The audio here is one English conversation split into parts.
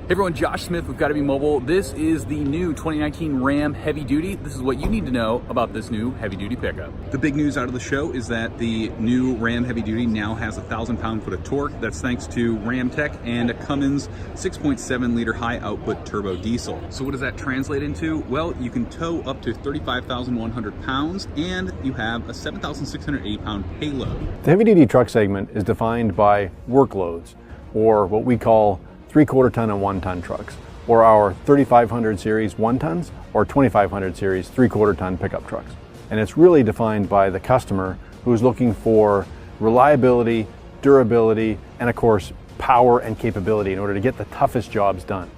Hey everyone, Josh Smith with Gotta Be Mobile. This is the new 2019 Ram Heavy Duty. This is what you need to know about this new heavy duty pickup. The big news out of the show is that the new Ram Heavy Duty now has 1,000 pound-foot of torque. That's thanks to Ram Tech and a Cummins 6.7 liter high output turbo diesel. So what does that translate into? Well, you can tow up to 35,100 pounds and you have a 7,680 pound payload. The heavy duty truck segment is defined by workloads, or what we call 3/4 ton and 1 ton trucks, or our 3500 series 1 tons or 2500 series 3/4 ton pickup trucks. And it's really defined by the customer who's looking for reliability, durability, and of course, power and capability in order to get the toughest jobs done.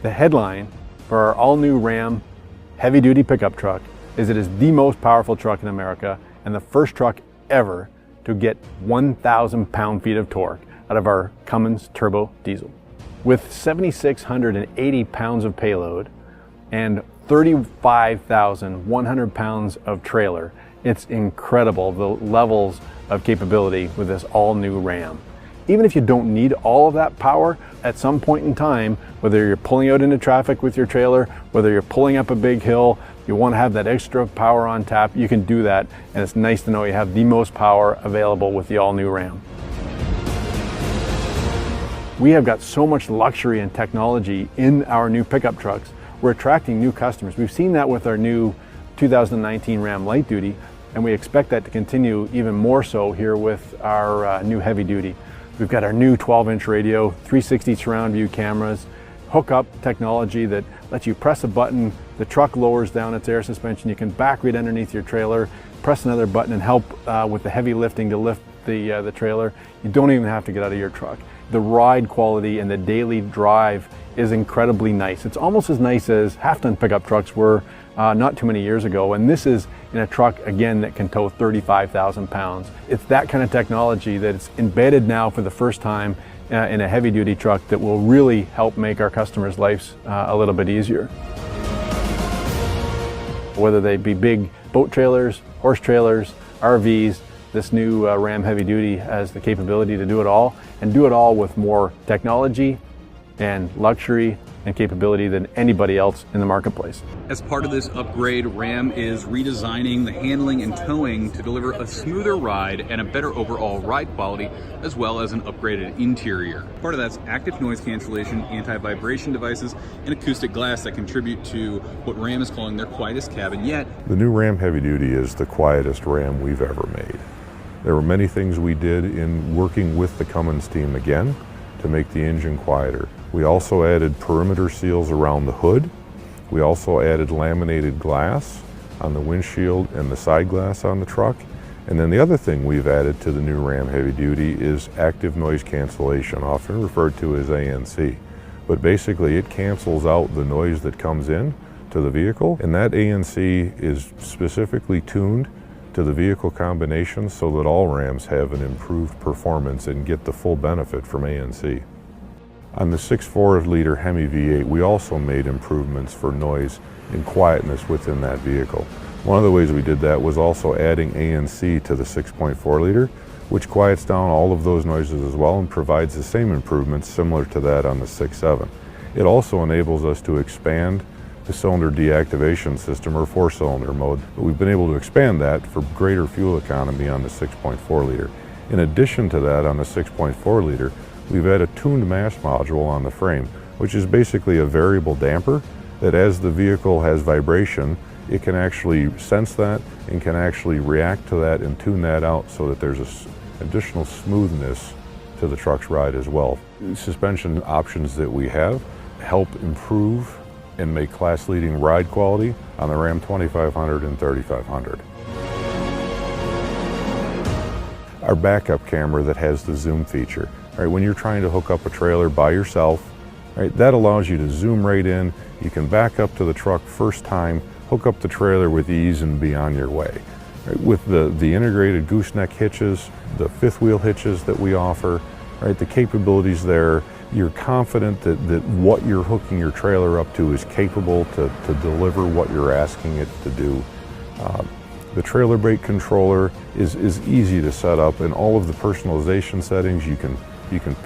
The headline for our all-new Ram heavy duty pickup truck is it is the most powerful truck in America and the first truck ever to get 1,000 pound-feet of torque out of our Cummins turbo diesel. With 7,680 pounds of payload and 35,100 pounds of trailer, it's incredible the levels of capability with this all-new Ram. Even if you don't need all of that power, at some point in time, whether you're pulling out into traffic with your trailer, whether you're pulling up a big hill, you want to have that extra power on tap, you can do that, and it's nice to know you have the most power available with the all-new Ram. We have got so much luxury and technology in our new pickup trucks. We're attracting new customers. We've seen that with our new 2019 Ram Light Duty, and we expect that to continue even more so here with our new heavy duty. We've got our new 12-inch radio, 360 surround view cameras, hookup technology that lets you press a button, the truck lowers down its air suspension, you can back right underneath your trailer, press another button and help with the heavy lifting to lift the trailer. You don't even have to get out of your truck. The ride quality and the daily drive is incredibly nice. It's almost as nice as half-ton pickup trucks were not too many years ago, and this is in a truck, again, that can tow 35,000 pounds. It's that kind of technology that's embedded now for the first time in a heavy-duty truck that will really help make our customers' lives a little bit easier. Whether they be big boat trailers, horse trailers, RVs, this new Ram Heavy Duty has the capability to do it all, and do it all with more technology and luxury and capability than anybody else in the marketplace. As part of this upgrade, Ram is redesigning the handling and towing to deliver a smoother ride and a better overall ride quality, as well as an upgraded interior. Part of that's active noise cancellation, anti-vibration devices, and acoustic glass that contribute to what Ram is calling their quietest cabin yet. The new Ram Heavy Duty is the quietest Ram we've ever made. There were many things we did in working with the Cummins team again to make the engine quieter. We also added perimeter seals around the hood. We also added laminated glass on the windshield and the side glass on the truck. And then the other thing we've added to the new Ram Heavy Duty is active noise cancellation, often referred to as ANC. But basically it cancels out the noise that comes in to the vehicle, and that ANC is specifically tuned to the vehicle combination so that all Rams have an improved performance and get the full benefit from ANC. On the 6.4 liter Hemi V8, we also made improvements for noise and quietness within that vehicle. One of the ways we did that was also adding ANC to the 6.4 liter, which quiets down all of those noises as well and provides the same improvements similar to that on the 6.7. It also enables us to expand the cylinder deactivation system, or 4-cylinder mode. But we've been able to expand that for greater fuel economy on the 6.4 liter. In addition to that, on the 6.4 liter, we've had a tuned mass module on the frame, which is basically a variable damper that as the vehicle has vibration, it can actually sense that and can actually react to that and tune that out so that there's additional smoothness to the truck's ride as well. The suspension options that we have help improve and make class-leading ride quality on the Ram 2500 and 3500. Our backup camera that has the zoom feature. Right, when you're trying to hook up a trailer by yourself, right, that allows you to zoom right in. You can back up to the truck first time, hook up the trailer with ease and be on your way. Right, with the integrated gooseneck hitches, the fifth wheel hitches that we offer, right, the capabilities there, you're confident that what you're hooking your trailer up to is capable to deliver what you're asking it to do. The trailer brake controller is easy to set up, and all of the personalization settings, you can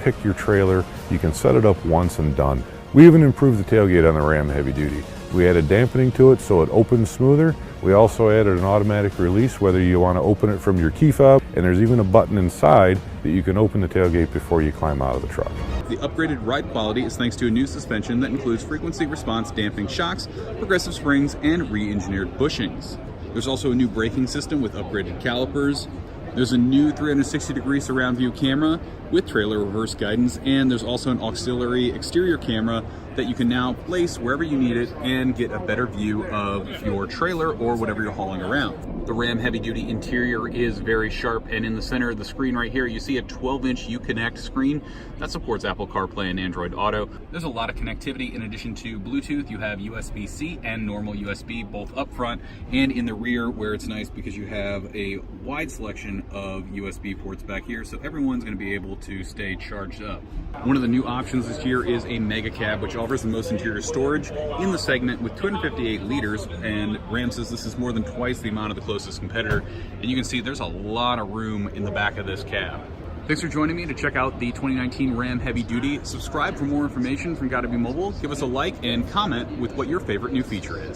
pick your trailer, you can set it up once and done. We even improved the tailgate on the Ram Heavy Duty. We added dampening to it so it opens smoother. We also added an automatic release whether you want to open it from your key fob, and there's even a button inside that you can open the tailgate before you climb out of the truck. The upgraded ride quality is thanks to a new suspension that includes frequency response damping shocks, progressive springs, and re-engineered bushings. There's also a new braking system with upgraded calipers. There's a new 360-degree surround view camera with trailer reverse guidance, and there's also an auxiliary exterior camera that you can now place wherever you need it and get a better view of your trailer or whatever you're hauling around. The Ram Heavy Duty interior is very sharp, and in the center of the screen right here, you see a 12-inch UConnect screen that supports Apple CarPlay and Android Auto. There's a lot of connectivity. In addition to Bluetooth, you have USB-C and normal USB, both up front and in the rear, where it's nice because you have a wide selection of USB ports back here, so everyone's going to be able to stay charged up. One of the new options this year is a mega cab, which offers the most interior storage in the segment with 258 liters, and Ram says this is more than twice the amount of the closest competitor, and you can see there's a lot of room in the back of this cab. Thanks for joining me to check out the 2019 Ram Heavy Duty. Subscribe for more information from Gotta Be Mobile. Give us a like and comment with what your favorite new feature is.